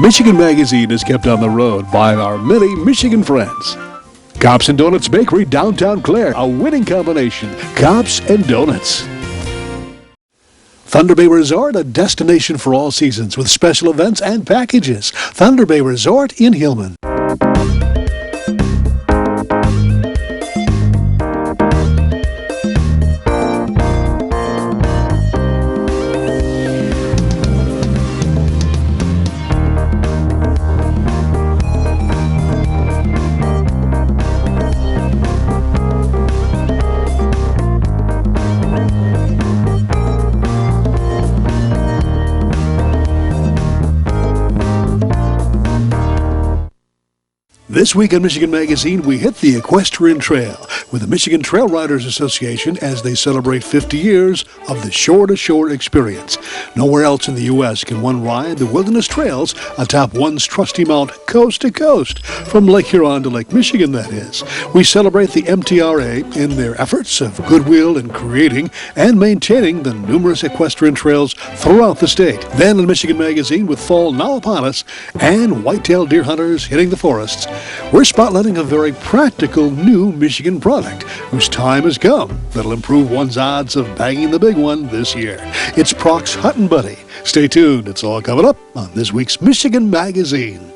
Michigan Magazine is kept on the road by our many Michigan friends. Cops and Donuts Bakery, downtown Clare, a winning combination. Cops and Donuts. Thunder Bay Resort, a destination for all seasons with special events and packages. Thunder Bay Resort in Hillman. This week on Michigan Magazine, we hit the Equestrian Trail with the Michigan Trail Riders Association as they celebrate 50 years of the shore-to-shore experience. Nowhere else in the U.S. can one ride the wilderness trails atop one's trusty mount coast to coast, from Lake Huron to Lake Michigan, that is. We celebrate the MTRA in their efforts of goodwill in creating and maintaining the numerous equestrian trails throughout the state. Then in Michigan Magazine, with fall now upon us and whitetail deer hunters hitting the forests, we're spotlighting a very practical new Michigan product whose time has come that'll improve one's odds of bagging the big one this year. It's Proc's Huntin' Buddy. Stay tuned. It's all coming up on this week's Michigan Magazine.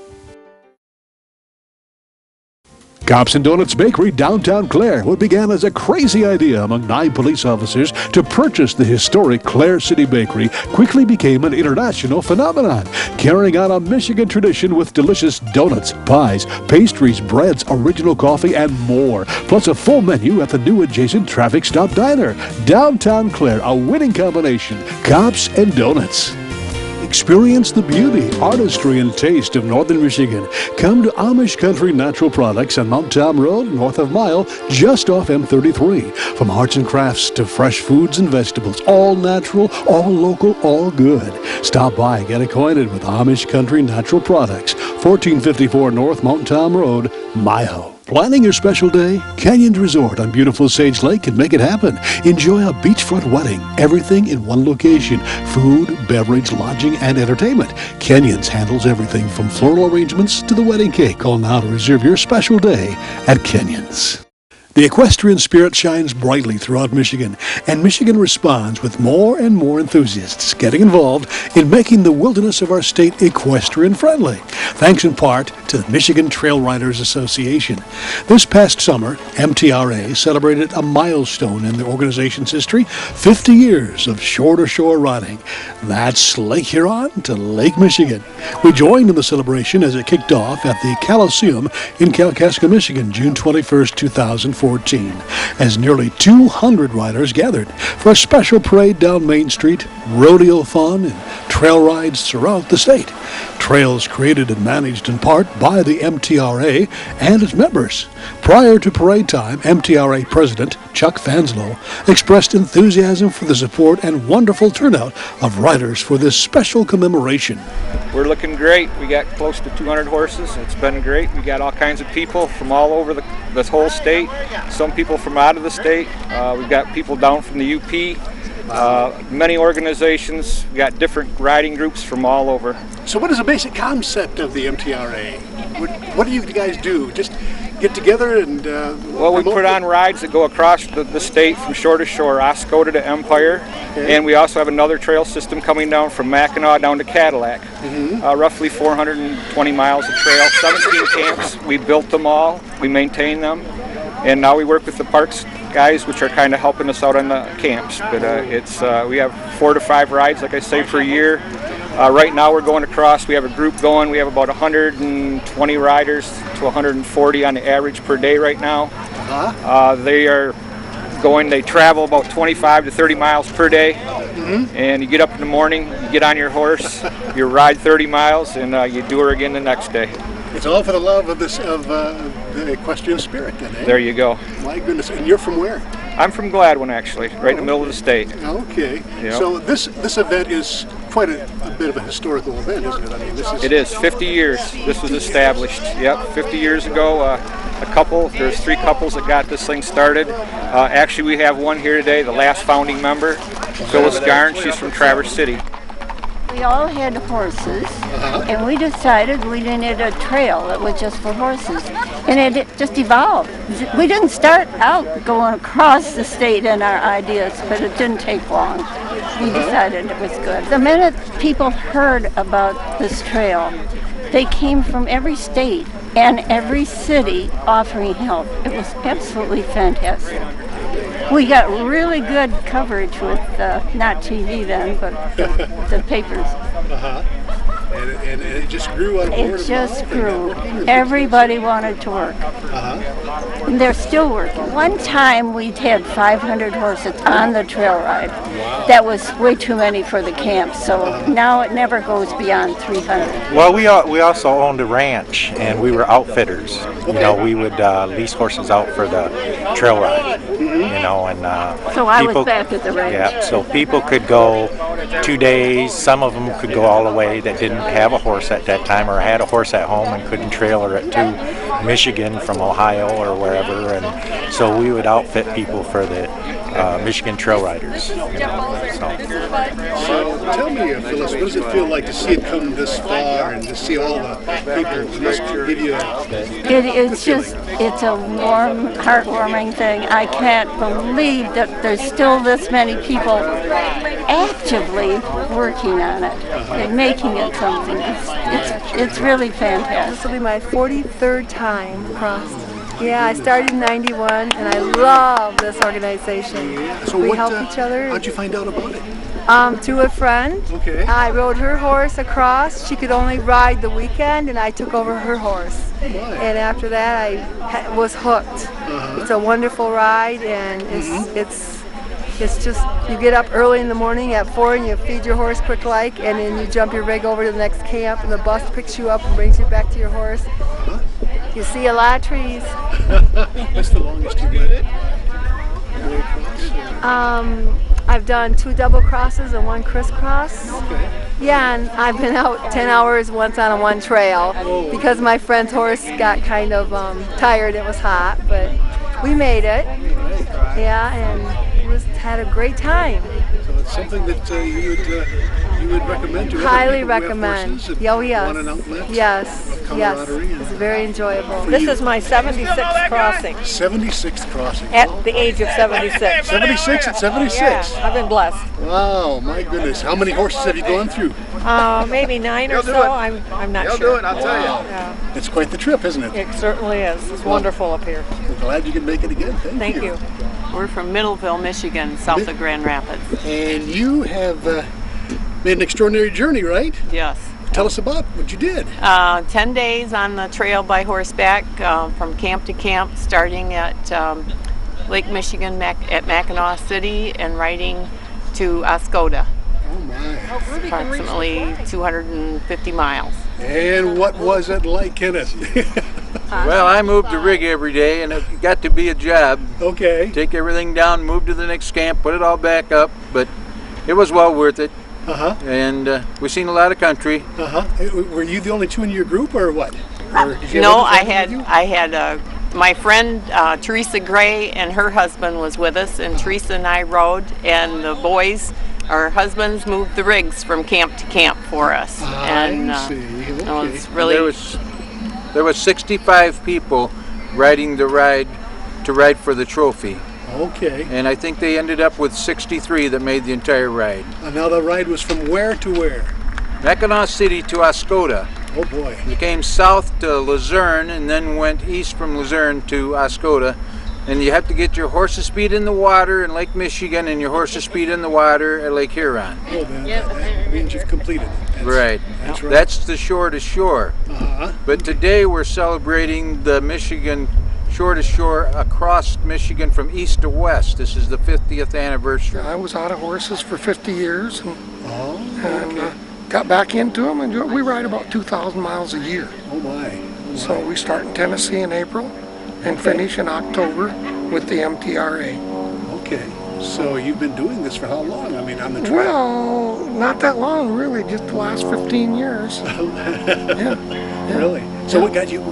Cops and Donuts Bakery, downtown Clare, what began as a crazy idea among 9 police officers to purchase the historic Clare City Bakery quickly became an international phenomenon, carrying on a Michigan tradition with delicious donuts, pies, pastries, breads, original coffee, and more, plus a full menu at the new adjacent Traffic Stop Diner. Downtown Clare, a winning combination. Cops and Donuts. Experience the beauty, artistry, and taste of northern Michigan. Come to Amish Country Natural Products on Mount Tom Road, north of Mile, just off M33. From arts and crafts to fresh foods and vegetables, all natural, all local, all good. Stop by and get acquainted with Amish Country Natural Products, 1454 North Mount Tom Road, Mile. Planning your special day? Canyons Resort on beautiful Sage Lake can make it happen. Enjoy a beachfront wedding. Everything in one location. Food, beverage, lodging, and entertainment. Canyons handles everything from floral arrangements to the wedding cake. Call now to reserve your special day at Canyons. The equestrian spirit shines brightly throughout Michigan, and Michigan responds with more and more enthusiasts getting involved in making the wilderness of our state equestrian friendly, thanks in part to the Michigan Trail Riders Association. This past summer, MTRA celebrated a milestone in the organization's history, 50 years of shore-to-shore riding. That's Lake Huron to Lake Michigan. We joined in the celebration as it kicked off at the Coliseum in Kalkaska, Michigan, June 21st, 2014. As nearly 200 riders gathered for a special parade down Main Street, rodeo fun, and trail rides throughout the state. Trails created and managed in part by the MTRA and its members. Prior to parade time, MTRA President Chuck Fanslow expressed enthusiasm for the support and wonderful turnout of riders for this special commemoration. We're looking great. We got close to 200 horses. It's been great. We got all kinds of people from all over this whole state. Some people from out of the state. We've got people down from the UP. Many organizations. We got different riding groups from all over. So what is the basic concept of the MTRA? What do you guys do? Just get together and... Well, we put on rides that go across the state from shore to shore, Oscoda to Empire. Okay. And we also have another trail system coming down from Mackinac down to Cadillac. Roughly 420 miles of trail, 17 camps. We built them all. We maintain them. And now we work with the parks guys, which are kind of helping us out on the camps. But we have 4 to 5 rides, like I say, per year. Right now we're going across. We have a group going. We have about 120 riders to 140 on the average per day right now. They are going. They travel about 25 to 30 miles per day. And you get up in the morning, you get on your horse, you ride 30 miles, and you do her again the next day. It's all for the love of the equestrian spirit, then, eh? There you go. My goodness. And you're from where? I'm from Gladwin, actually, right in the middle of the state. Okay. Yep. So this event is quite a bit of a historical event, isn't it? I mean, It is. 50 years. This was established. Yep, 50 years ago. There's 3 couples that got this thing started. Actually, we have one here today, the last founding member, Phyllis Garn. She's from Traverse City. we all had horses, and we decided we needed a trail that was just for horses, and it just evolved. We didn't start out going across the state in our ideas, but it didn't take long. We decided it was good. The minute people heard about this trail, they came from every state and every city offering help. It was absolutely fantastic. We got really good coverage with, not TV then, but the papers. And it just grew out of word of It just mouth. grew. Everybody wanted to work. And they're still working. One time we had 500 horses on the trail ride. That was way too many for the camp, so now it never goes beyond 300. Well, we also owned a ranch, and we were outfitters. You know, we would lease horses out for the trail ride. You know, and So I was people, back at the ranch. yeah. So people could go 2 days. Some of them could go all the way that didn't have a horse at that time, or had a horse at home and couldn't trailer it to Michigan from Ohio or wherever. And so we would outfit people for the Michigan trail riders. You know, So tell me, Phyllis, what does it feel like to see it come this far and to see all the people? It must give you It's a warm, heartwarming thing. I can't believe that there's still this many people actively working on it and making it something. It's really fantastic. This will be my 43rd time across. Yeah, I started in '91, and I love this organization. So we what, help each other. How'd you find out about it? To a friend. Okay. I rode her horse across. She could only ride the weekend, and I took over her horse. And after that, I was hooked. It's a wonderful ride, and it's just, you get up early in the morning at 4 and you feed your horse quick like, and then you jump your rig over to the next camp, and the bus picks you up and brings you back to your horse. You see a lot of trees. That's the longest you went. I've done 2 double crosses and 1 crisscross. Okay. Yeah, and I've been out 10 hours once on one trail because my friend's horse got kind of tired. It was hot, but we made it. Yeah, and we had a great time. So it's something that you would recommend to other Highly people who have recommend. horses and Oh, yes. want an outlet? Yes, yes. camaraderie and- It's very enjoyable. This is my 76th crossing 76th crossing. at the age of 76. 76 at 76. Yeah, I've been blessed. Wow, my goodness. How many horses have you gone through? Maybe 9 or so. I'm not sure. I'll tell you. Yeah, It's quite the trip, isn't it? it certainly is. It's wonderful up here. We're glad you can make it again. Thank you. We're from Middleville, Michigan, south of Grand Rapids. And you have made an extraordinary journey, right? Yes. Tell us about what you did. 10 days on the trail by horseback from camp to camp, starting at Lake Michigan at Mackinac City and riding to Oscoda, Oh my. approximately 250 miles. And what was it like, Kenneth? Well, I moved the rig every day, and it got to be a job. Okay. Take everything down, move to the next camp, put it all back up, but it was well worth it. And we've seen a lot of country. Were you the only two in your group, or what? Or did you have No, other I family with had my friend Teresa Gray and her husband was with us, and Teresa and I rode, and the boys, our husbands, moved the rigs from camp to camp for us. And I see. it Okay. was really There was 65 people riding the ride to ride for the trophy. Okay. And I think they ended up with 63 that made the entire ride. And now the ride was from where to where? Mackinac City to Oscoda. Oh boy. You came south to Luzerne and then went east from Luzerne to Oscoda. And you have to get your horse's speed in the water in Lake Michigan and your horse's speed in the water at Lake Huron. Well, then, that means you've completed it. Right. That's right. That's the shore to shore. Uh-huh. But today we're celebrating the Michigan shore to shore across Michigan from east to west. This is the 50th anniversary. I was out of horses for 50 years and, Okay. got back into them, and we ride about 2,000 miles a year. Oh my. So we start in Tennessee in April and finish in October with the MTRA. Okay. So you've been doing this for how long? I mean, on the trail. Well, not that long really, just the last 15 years. Yeah. Really? So what got you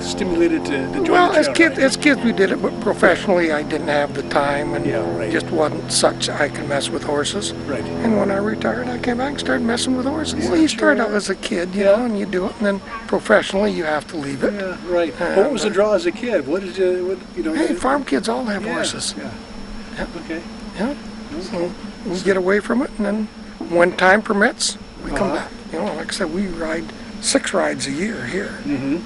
stimulated to join Well, the as trail kids we did it, but professionally I didn't have the time, and just wasn't such I could mess with horses. Right. And when I retired, I came back and started messing with horses. Well, you start out as a kid, you know, and you do it, and then professionally you have to leave it. Yeah, right. What was the draw as a kid? What did you know? Hey, farm kids all have horses. Yeah. Okay. Yeah. So we get away from it, and then when time permits, we come back. You know, like I said, we ride 6 rides a year here. Mm-hmm.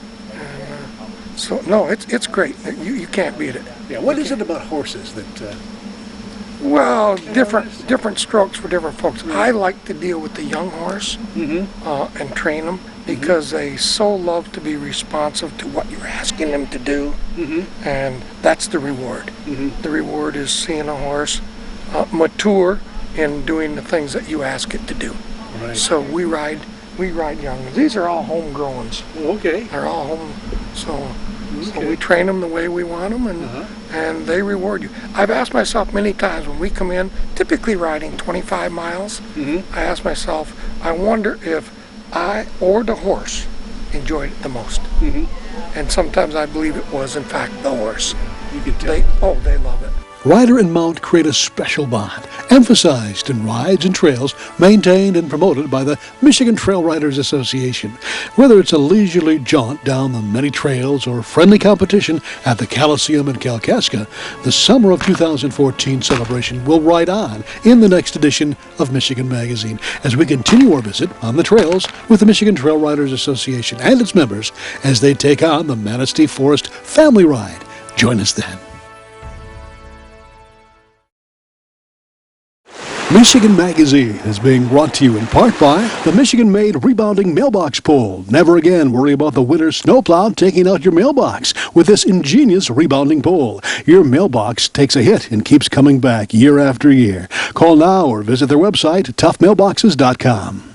So no, it's great. You can't beat it. Yeah. What is it about horses that? Well, different strokes for different folks. I like to deal with the young horse and train them because they so love to be responsive to what you're asking them to do, and that's the reward. The reward is seeing a horse mature in doing the things that you ask it to do. Right. So we ride young. These are all homegrowns. Okay. They're all home. So we train them the way we want them, and they reward you. I've asked myself many times when we come in, typically riding 25 miles, I ask myself, I wonder if I or the horse enjoyed it the most. And sometimes I believe it was, in fact, the horse. You can tell. They love it. Rider and mount create a special bond, emphasized in rides and trails maintained and promoted by the Michigan Trail Riders Association. Whether it's a leisurely jaunt down the many trails or friendly competition at the Coliseum in Kalkaska, the summer of 2014 celebration will ride on in the next edition of Michigan Magazine as we continue our visit on the trails with the Michigan Trail Riders Association and its members as they take on the Manistee Forest Family Ride. Join us then. Michigan Magazine is being brought to you in part by the Michigan-made rebounding mailbox pole. Never again worry about the winter snowplow taking out your mailbox with this ingenious rebounding pole. Your mailbox takes a hit and keeps coming back year after year. Call now or visit their website, toughmailboxes.com.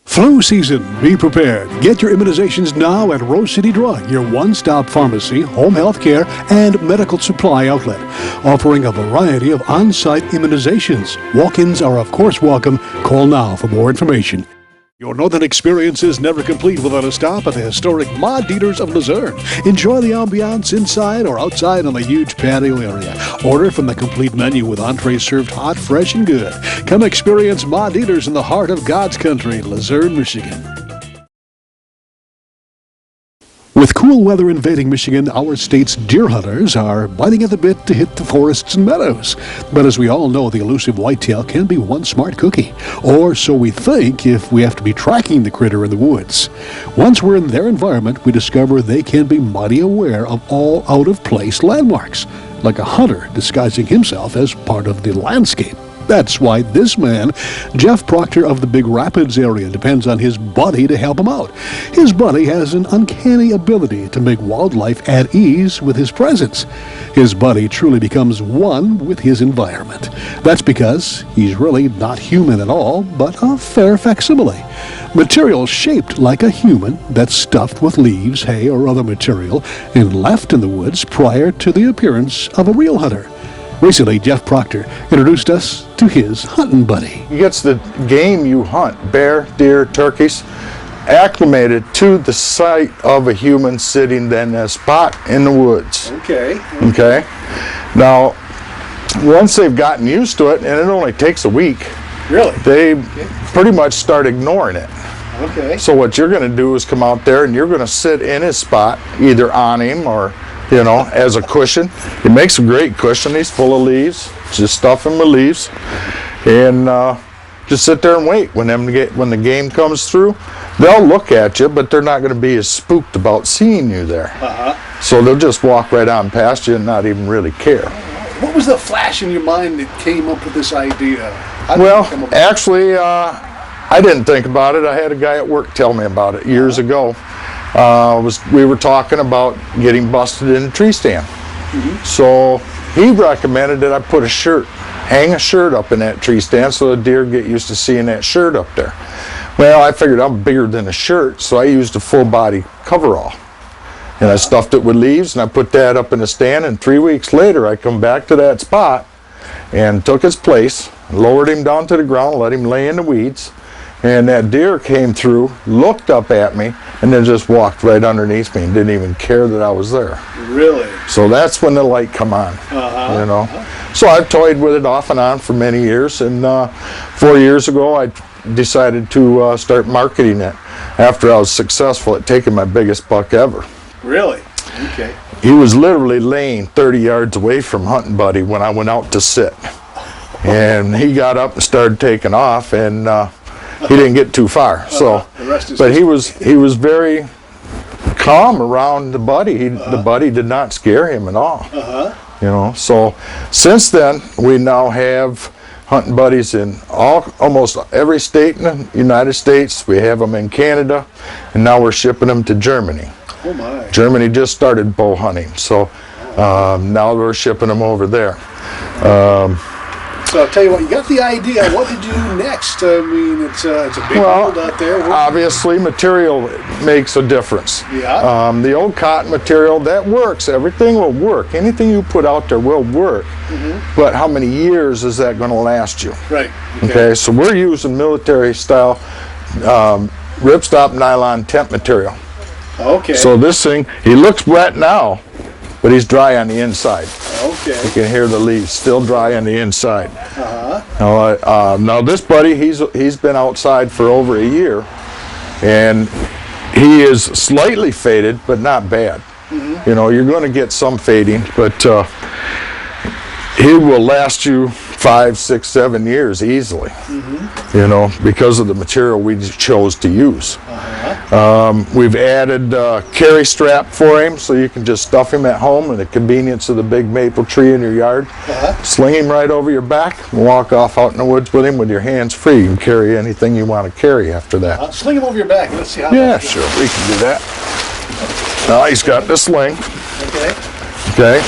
Flu season. Be prepared. Get your immunizations now at Rose City Drug, your one-stop pharmacy, home health care, and medical supply outlet, offering a variety of on-site immunizations. Walk-ins are of course welcome. Call now for more information. Your northern experience is never complete without a stop at the historic Ma Dieters of Luzerne. Enjoy the ambiance inside or outside on the huge patio area. Order from the complete menu with entrees served hot, fresh, and good. Come experience Ma Dieters in the heart of God's country, Luzerne, Michigan. With cool weather invading Michigan, our state's deer hunters are biting at the bit to hit the forests and meadows. But as we all know, the elusive whitetail can be one smart cookie. Or so we think if we have to be tracking the critter in the woods. Once we're in their environment, we discover they can be mighty aware of all out-of-place landmarks, like a hunter disguising himself as part of the landscape. That's why this man, Jeff Procter of the Big Rapids area, depends on his buddy to help him out. His buddy has an uncanny ability to make wildlife at ease with his presence. His buddy truly becomes one with his environment. That's because he's really not human at all, but a fair facsimile. Material shaped like a human that's stuffed with leaves, hay, or other material and left in the woods prior to the appearance of a real hunter. Recently, Jeff Procter introduced us to his hunting buddy. He gets the game you hunt, bear, deer, turkeys, acclimated to the sight of a human sitting in a spot in the woods. Okay. Okay. Now, once they've gotten used to it, and it only takes a week, Really? they pretty much start ignoring it. Okay. So what you're going to do is come out there and you're going to sit in his spot, either on him or, you know, as a cushion. He makes a great cushion. He's full of leaves. Just stuff him with leaves, and just sit there and wait. When the game comes through, they'll look at you, but they're not going to be as spooked about seeing you there. So they'll just walk right on past you and not even really care. What was the flash in your mind that came up with this idea? Well, actually, I didn't think about it. I had a guy at work tell me about it years ago. We were talking about getting busted in a tree stand. So he recommended that I put hang a shirt up in that tree stand so the deer get used to seeing that shirt up there. Well, I figured I'm bigger than a shirt, so I used a full body coverall. And I stuffed it with leaves and I put that up in the stand, and 3 weeks later I come back to that spot and took his place, lowered him down to the ground, let him lay in the weeds, and that deer came through, looked up at me, and then just walked right underneath me and didn't even care that I was there. Really? So that's when the light come on, you know. So I've toyed with it off and on for many years, and 4 years ago I decided to start marketing it after I was successful at taking my biggest buck ever. Really? Okay. He was literally laying 30 yards away from Huntin' Buddy when I went out to sit. And he got up and started taking off, and he didn't get too far. So, but he was very calm around the buddy. The buddy did not scare him at all. You know. So since then, we now have Huntin' Buddies in almost every state in the United States. We have them in Canada, and now we're shipping them to Germany. Oh my. Germany just started bow hunting, so now we're shipping them over there. So I'll tell you what, you got the idea. What did you do next? I mean, it's a big world out there. Obviously, material makes a difference. Yeah. The old cotton material, that works. Everything will work. Anything you put out there will work. But how many years is that going to last you? Right. Okay, so we're using military style ripstop nylon temp material. Okay. So this thing, he looks wet now, but he's dry on the inside. Okay. You can hear the leaves still dry on the inside. Now this buddy, he's been outside for over a year, and he is slightly faded, but not bad. You know, you're going to get some fading, but he will last you 5, 6, 7 years easily. You know, because of the material we chose to use. We've added carry strap for him, so you can just stuff him at home in the convenience of the big maple tree in your yard. Sling him right over your back and walk off out in the woods with him with your hands free. You can carry anything you want to carry after that. Sling him over your back. Let's see how. Yeah, sure, we can do that. Now he's got the sling. Okay. Okay.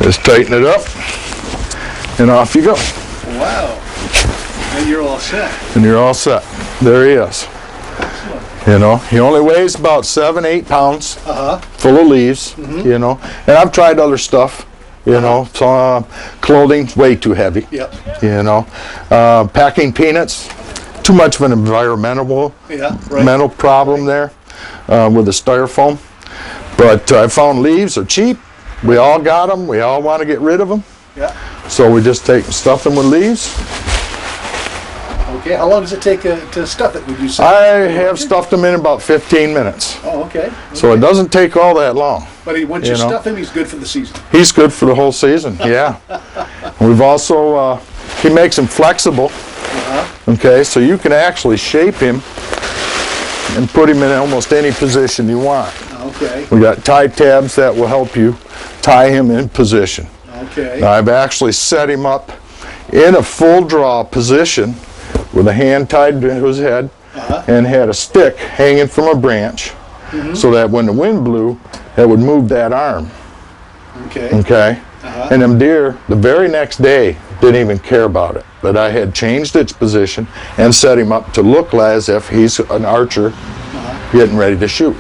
Just tighten it up, and off you go. Wow. And you're all set. And you're all set. There he is. You know, he only weighs about 7, 8 pounds, full of leaves, you know. And I've tried other stuff, you know, so, clothing's way too heavy, you know. Packing peanuts, too much of an environmental mental problem there with the styrofoam. But I found leaves are cheap. We all got them. We all want to get rid of them. So we just take and stuff them with leaves. Okay, how long does it take to stuff it, would you say? I have stuffed them in about 15 minutes. Oh, okay. So it doesn't take all that long. But once you stuff him, he's good for the season. He's good for the whole season, yeah. We've also, he makes him flexible. Okay, so you can actually shape him and put him in almost any position you want. Okay. We got tie tabs that will help you tie him in position. Okay. Now, I've actually set him up in a full draw position with a hand tied to his head and had a stick hanging from a branch so that when the wind blew, it would move that arm. Okay. Okay. And them deer, the very next day, didn't even care about it. But I had changed its position and set him up to look as if he's an archer getting ready to shoot.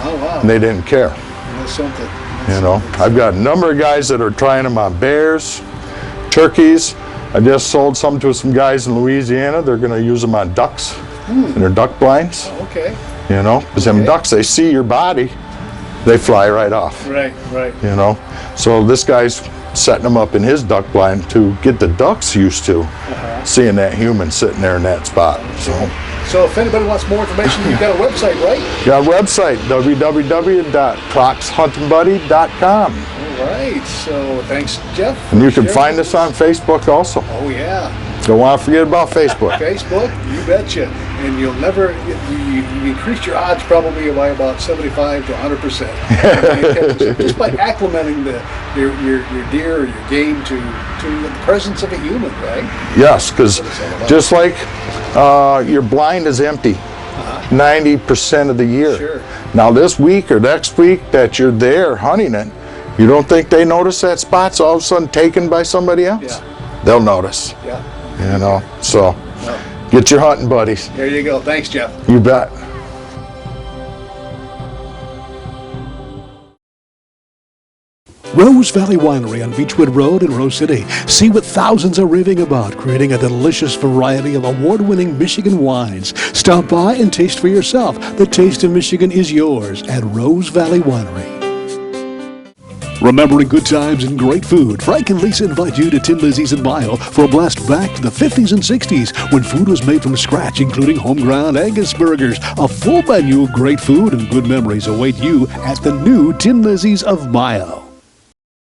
Oh, wow. And they didn't care. That's something. You know, I've got a number of guys that are trying them on bears, turkeys. I just sold some to some guys in Louisiana. They're going to use them on ducks and their duck blinds. Okay. You know, because them ducks, they see your body, they fly right off. Right, right. You know, so this guy's setting them up in his duck blind to get the ducks used to seeing that human sitting there in that spot. So if anybody wants more information, you've got a website, right? Got a website, www.procshuntingbuddy.com. All right, so thanks, Jeff. And you can find us on Facebook also. Oh, yeah. Don't want to forget about Facebook. Facebook, you betcha. And you'll never, you increase your odds probably by about 75 to 100%. Just by acclimating your deer or your game to the presence of a human, right? Yes, because just like your blind is empty 90% of the year. Sure. Now this week or next week that you're there hunting it, you don't think they notice that spot's all of a sudden taken by somebody else? Yeah. They'll notice. Yeah. You know, so get your hunting buddies. There you go. Thanks, Jeff. You bet. Rose Valley Winery on Beechwood Road in Rose City. See what thousands are raving about, creating a delicious variety of award-winning Michigan wines. Stop by and taste for yourself. The taste of Michigan is yours at Rose Valley Winery. Remembering good times and great food, Frank and Lisa invite you to Tin Lizzie's in Mayo for a blast back to the 50s and 60s when food was made from scratch, including home-ground Angus burgers. A full menu of great food and good memories await you at the new Tin Lizzie's of Mayo.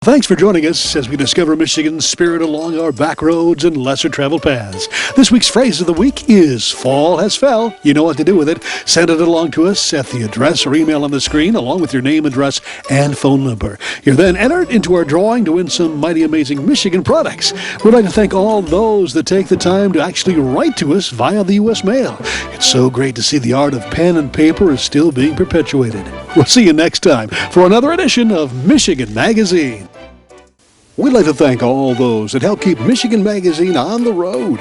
Thanks for joining us as we discover Michigan's spirit along our back roads and lesser-traveled paths. This week's phrase of the week is fall has fell. You know what to do with it. Send it along to us at the address or email on the screen along with your name, address, and phone number. You're then entered into our drawing to win some mighty amazing Michigan products. We'd like to thank all those that take the time to actually write to us via the U.S. mail. It's so great to see the art of pen and paper is still being perpetuated. We'll see you next time for another edition of Michigan Magazine. We'd like to thank all those that help keep Michigan Magazine on the road.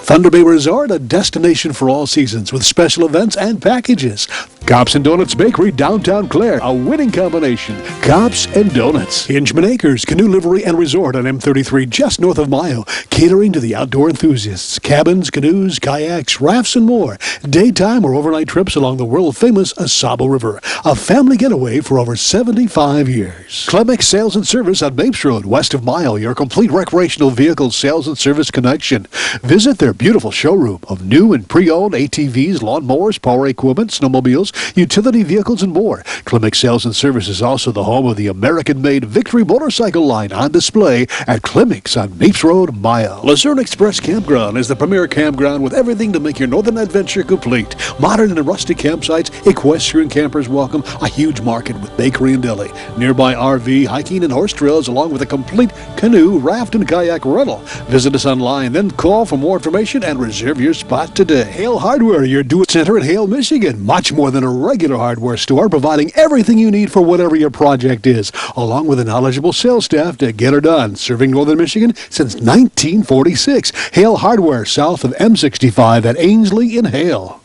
Thunder Bay Resort, a destination for all seasons with special events and packages. Cops and Donuts Bakery, downtown Clare, a winning combination. Cops and Donuts. Hinchman Acres, Canoe Livery and Resort on M33 just north of Mayo, catering to the outdoor enthusiasts. Cabins, canoes, kayaks, rafts, and more. Daytime or overnight trips along the world-famous Asabo River. A family getaway for over 75 years. Clemix Sales and Service on Mapes Road, west of Mayo, your complete recreational vehicle sales and service connection. Visit their beautiful showroom of new and pre-owned ATVs, lawnmowers, power equipment, snowmobiles, utility vehicles, and more. Clemix Sales and Service is also the home of the American-made Victory motorcycle line on display at Clemix on Mapes Road, Mayo. Luzerne Express Campground is the premier campground with everything to make your northern adventure complete. Modern and rustic campsites, equestrian campers welcome, a huge market with bakery and deli, nearby RV, hiking, and horse trails, along with a complete canoe, raft, and kayak rental. Visit us online, then call for more information and reserve your spot today. Hale Hardware, your do-it center in Hale, Michigan. Much more than a regular hardware store, providing everything you need for whatever your project is, along with a knowledgeable sales staff to get her done. Serving northern Michigan since 1946. Hale Hardware, south of M65 at Ainsley in Hale.